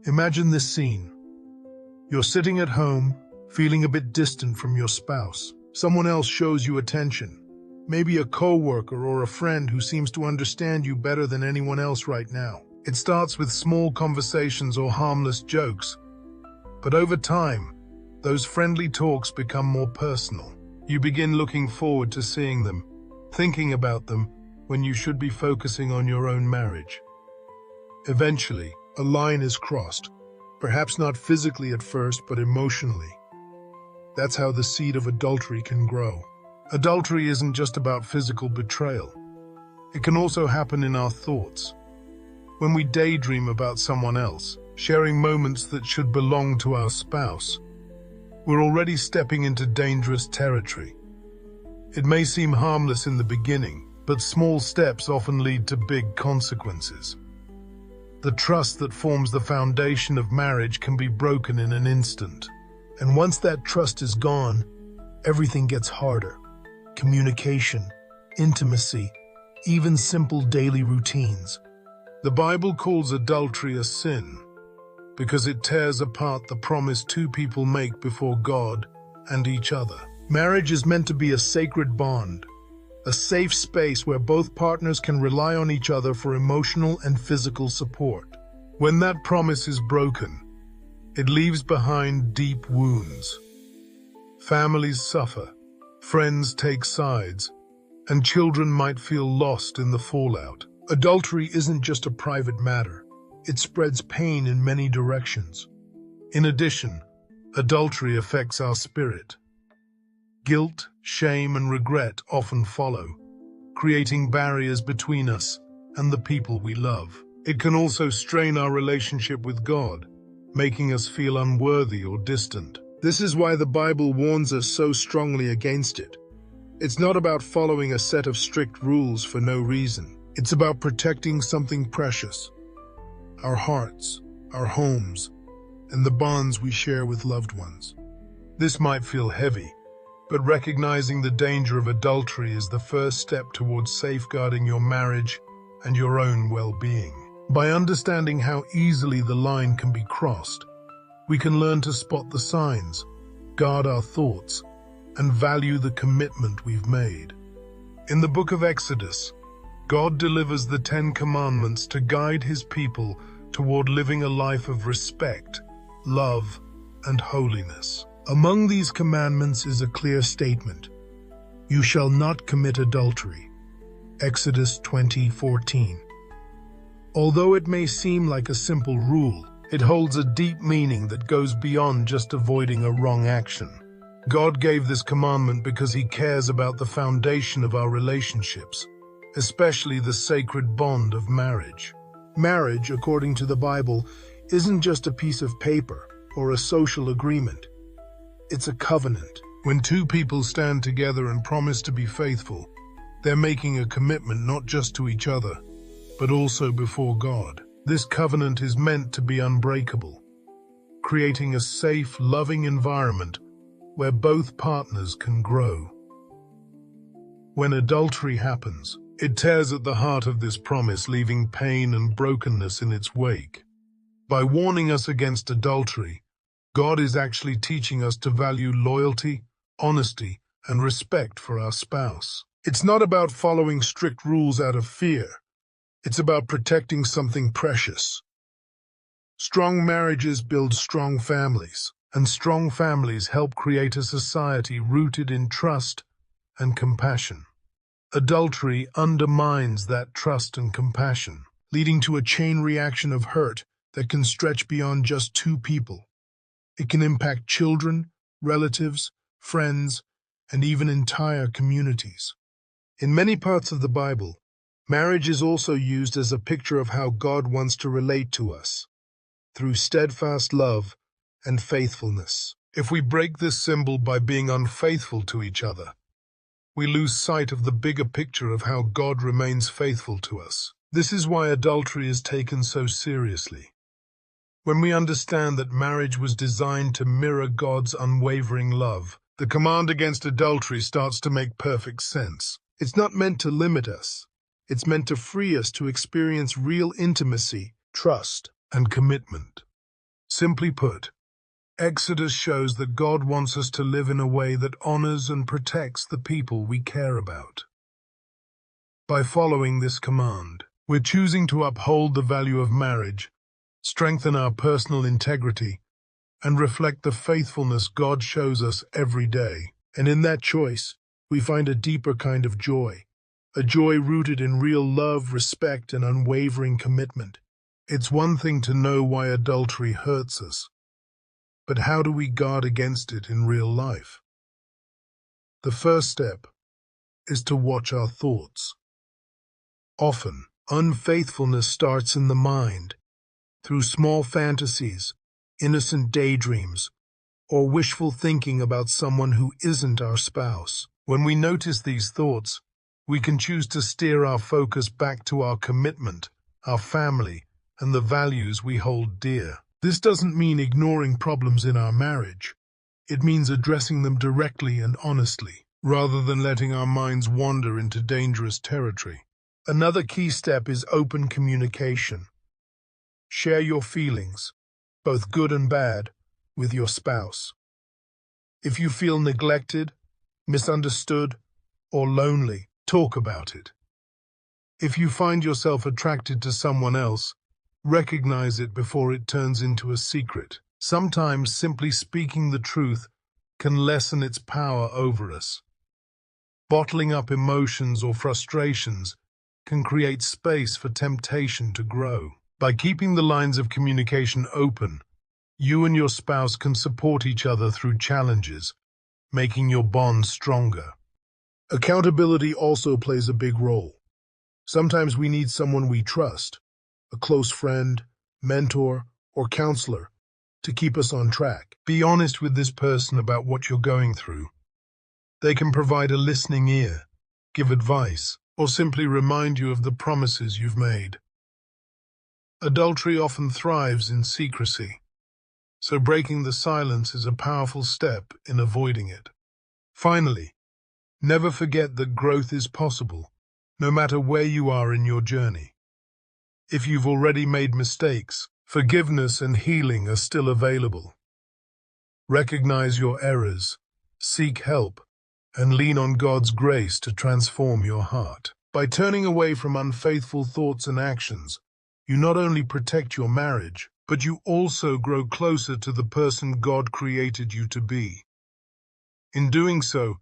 Imagine this scene. You're sitting at home, feeling a bit distant from your spouse. Someone else shows you attention, maybe a coworker or a friend who seems to understand you better than anyone else right now. It starts with small conversations or harmless jokes, but over time, those friendly talks become more personal. You begin looking forward to seeing them, thinking about them, when you should be focusing on your own marriage. Eventually, a line is crossed, perhaps not physically at first, but emotionally. That's how the seed of adultery can grow. Adultery isn't just about physical betrayal. It can also happen in our thoughts. When we daydream about someone else, sharing moments that should belong to our spouse, we're already stepping into dangerous territory. It may seem harmless in the beginning, but small steps often lead to big consequences. The trust that forms the foundation of marriage can be broken in an instant. And once that trust is gone, everything gets harder. Communication, intimacy, even simple daily routines. The Bible calls adultery a sin because it tears apart the promise two people make before God and each other. Marriage is meant to be a sacred bond, a safe space where both partners can rely on each other for emotional and physical support. When that promise is broken, it leaves behind deep wounds. Families suffer, friends take sides, and children might feel lost in the fallout. Adultery isn't just a private matter. It spreads pain in many directions. In addition, adultery affects our spirit. Guilt, shame, and regret often follow, creating barriers between us and the people we love. It can also strain our relationship with God, making us feel unworthy or distant. This is why the Bible warns us so strongly against it. It's not about following a set of strict rules for no reason. It's about protecting something precious: our hearts, our homes, and the bonds we share with loved ones. This might feel heavy, but recognizing the danger of adultery is the first step towards safeguarding your marriage and your own well-being. By understanding how easily the line can be crossed, we can learn to spot the signs, guard our thoughts, and value the commitment we've made. In the book of Exodus, God delivers the 10 Commandments to guide His people toward living a life of respect, love, and holiness. Among these commandments is a clear statement: "You shall not commit adultery." Exodus 20:14. Although it may seem like a simple rule, it holds a deep meaning that goes beyond just avoiding a wrong action. God gave this commandment because He cares about the foundation of our relationships, especially the sacred bond of marriage. Marriage, according to the Bible, isn't just a piece of paper or a social agreement. It's a covenant. When two people stand together and promise to be faithful, they're making a commitment not just to each other, but also before God. This covenant is meant to be unbreakable, creating a safe, loving environment where both partners can grow. When adultery happens, it tears at the heart of this promise, leaving pain and brokenness in its wake. By warning us against adultery, God is actually teaching us to value loyalty, honesty, and respect for our spouse. It's not about following strict rules out of fear. It's about protecting something precious. Strong marriages build strong families, and strong families help create a society rooted in trust and compassion. Adultery undermines that trust and compassion, leading to a chain reaction of hurt that can stretch beyond just two people. It can impact children, relatives, friends, and even entire communities. In many parts of the Bible, marriage is also used as a picture of how God wants to relate to us, through steadfast love and faithfulness. If we break this symbol by being unfaithful to each other, we lose sight of the bigger picture of how God remains faithful to us. This is why adultery is taken so seriously. When we understand that marriage was designed to mirror God's unwavering love, the command against adultery starts to make perfect sense. It's not meant to limit us. It's meant to free us to experience real intimacy, trust, and commitment. Simply put, Exodus shows that God wants us to live in a way that honors and protects the people we care about. By following this command, we're choosing to uphold the value of marriage, strengthen our personal integrity, and reflect the faithfulness God shows us every day. And in that choice, we find a deeper kind of joy, a joy rooted in real love, respect, and unwavering commitment. It's one thing to know why adultery hurts us, but how do we guard against it in real life? The first step is to watch our thoughts. Often, unfaithfulness starts in the mind, through small fantasies, innocent daydreams, or wishful thinking about someone who isn't our spouse. When we notice these thoughts, we can choose to steer our focus back to our commitment, our family, and the values we hold dear. This doesn't mean ignoring problems in our marriage. It means addressing them directly and honestly, rather than letting our minds wander into dangerous territory. Another key step is open communication. Share your feelings, both good and bad, with your spouse. If you feel neglected, misunderstood, or lonely, talk about it. If you find yourself attracted to someone else, recognize it before it turns into a secret. Sometimes simply speaking the truth can lessen its power over us. Bottling up emotions or frustrations can create space for temptation to grow. By keeping the lines of communication open, you and your spouse can support each other through challenges, making your bond stronger. Accountability also plays a big role. Sometimes we need someone we trust, a close friend, mentor, or counselor, to keep us on track. Be honest with this person about what you're going through. They can provide a listening ear, give advice, or simply remind you of the promises you've made. Adultery often thrives in secrecy, so breaking the silence is a powerful step in avoiding it. Finally, never forget that growth is possible, no matter where you are in your journey. If you've already made mistakes, forgiveness and healing are still available. Recognize your errors, seek help, and lean on God's grace to transform your heart. By turning away from unfaithful thoughts and actions, you not only protect your marriage, but you also grow closer to the person God created you to be. In doing so,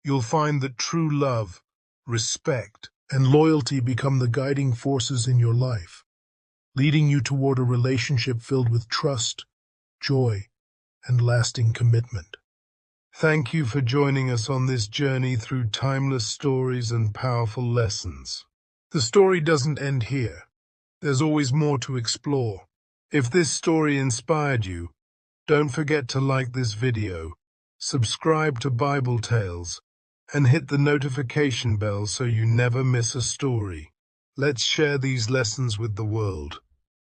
you'll find that true love, respect, and loyalty become the guiding forces in your life, leading you toward a relationship filled with trust, joy, and lasting commitment. Thank you for joining us on this journey through timeless stories and powerful lessons. The story doesn't end here. There's always more to explore. If this story inspired you, don't forget to like this video, subscribe to BibleTales, and hit the notification bell so you never miss a story. Let's share these lessons with the world.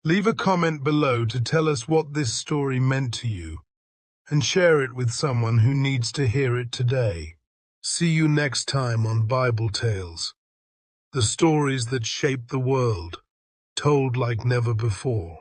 Leave a comment below to tell us what this story meant to you, and share it with someone who needs to hear it today. See you next time on BibleTales, the stories that shape the world, told like never before.